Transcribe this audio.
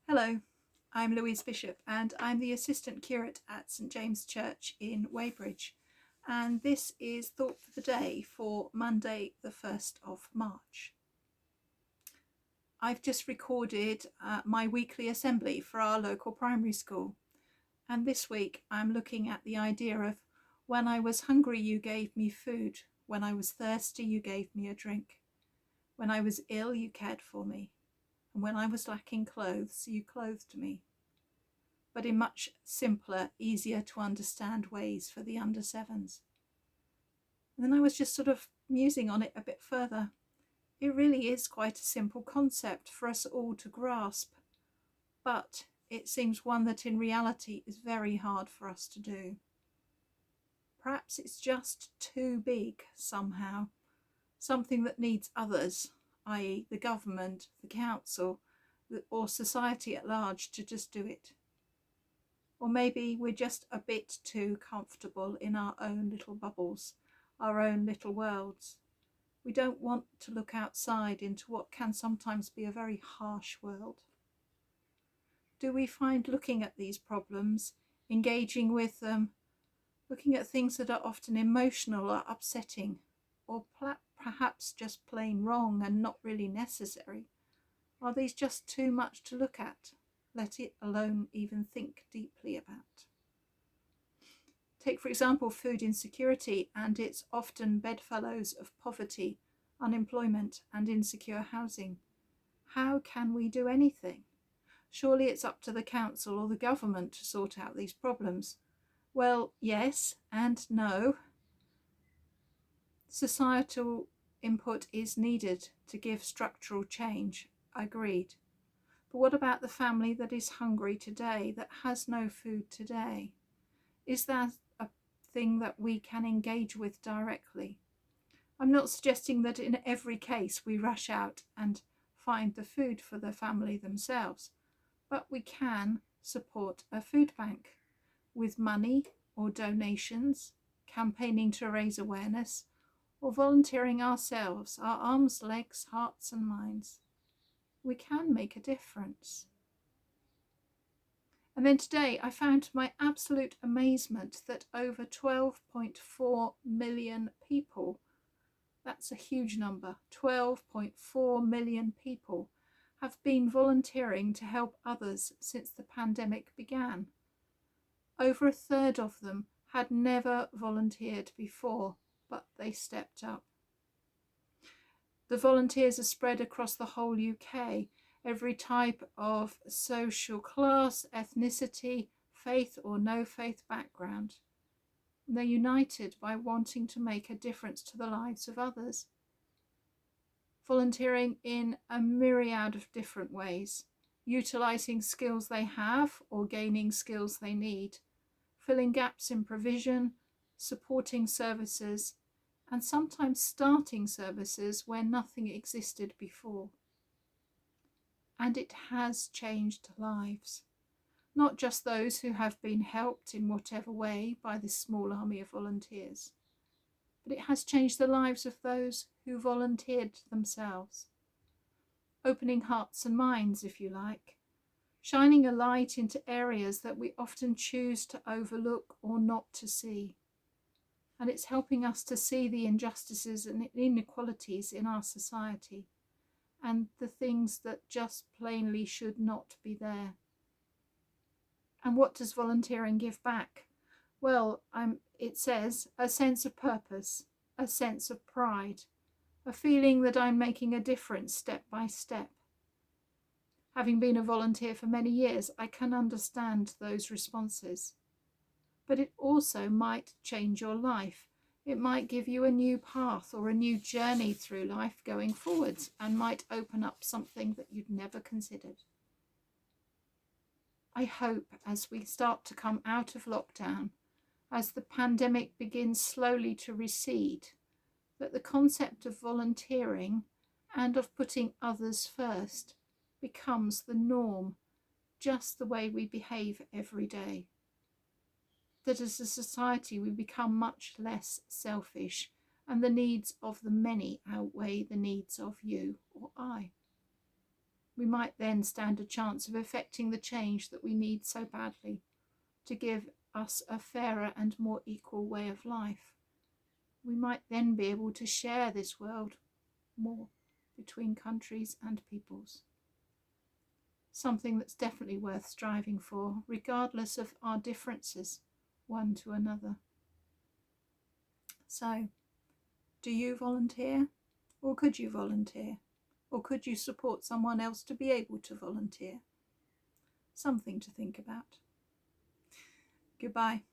Hello, I'm Louise Bishop and I'm the Assistant Curate at St James Church in Weybridge, and this is Thought for the Day for Monday the 1st of March. I've just recorded my weekly assembly for our local primary school, and this week I'm looking at the idea of when I was hungry you gave me food, when I was thirsty you gave me a drink, when I was ill you cared for me, and when I was lacking clothes you clothed me, but in much simpler, easier to understand ways for the under sevens. And then I was just sort of musing on it a bit further. It really is quite a simple concept for us all to grasp, but it seems one that in reality is very hard for us to do. Perhaps it's just too big somehow, something that needs others, i.e. the government, the council, or society at large to just do it. Or maybe we're just a bit too comfortable in our own little bubbles, our own little worlds. We don't want to look outside into what can sometimes be a very harsh world. Do we find looking at these problems, engaging with them, looking at things that are often emotional or upsetting, or perhaps just plain wrong and not really necessary? Are these just too much to look at, let it alone even think deeply about? Take, for example, food insecurity and its often bedfellows of poverty, unemployment, and insecure housing. How can we do anything? Surely it's up to the council or the government to sort out these problems. Well, yes and no. Societal input is needed to give structural change, agreed. But what about the family that is hungry today, that has no food today? Is that a thing that we can engage with directly? I'm not suggesting that in every case we rush out and find the food for the family themselves, but we can support a food bank with money or donations, campaigning to raise awareness, or volunteering ourselves, our arms, legs, hearts and minds. We can make a difference. And then today I found to my absolute amazement that over 12.4 million people, that's a huge number, 12.4 million people, have been volunteering to help others since the pandemic began. Over a third of them had never volunteered before, but they stepped up. The volunteers are spread across the whole UK, every type of social class, ethnicity, faith or no faith background. And they're united by wanting to make a difference to the lives of others. Volunteering in a myriad of different ways, utilising skills they have or gaining skills they need, filling gaps in provision, supporting services, and sometimes starting services where nothing existed before. And it has changed lives, not just those who have been helped in whatever way by this small army of volunteers, but it has changed the lives of those who volunteered themselves, opening hearts and minds, if you like, shining a light into areas that we often choose to overlook or not to see. And it's helping us to see the injustices and inequalities in our society and the things that just plainly should not be there. And what does volunteering give back? Well, it says a sense of purpose, a sense of pride, a feeling that I'm making a difference step by step. Having been a volunteer for many years, I can understand those responses. But it also might change your life. It might give you a new path or a new journey through life going forwards, and might open up something that you'd never considered. I hope as we start to come out of lockdown, as the pandemic begins slowly to recede, that the concept of volunteering and of putting others first becomes the norm, just the way we behave every day. That as a society we become much less selfish and the needs of the many outweigh the needs of you or I. We might then stand a chance of effecting the change that we need so badly to give us a fairer and more equal way of life. We might then be able to share this world more between countries and peoples. Something that's definitely worth striving for, regardless of our differences one to another. So, do you volunteer? Or could you volunteer? Or could you support someone else to be able to volunteer? Something to think about. Goodbye.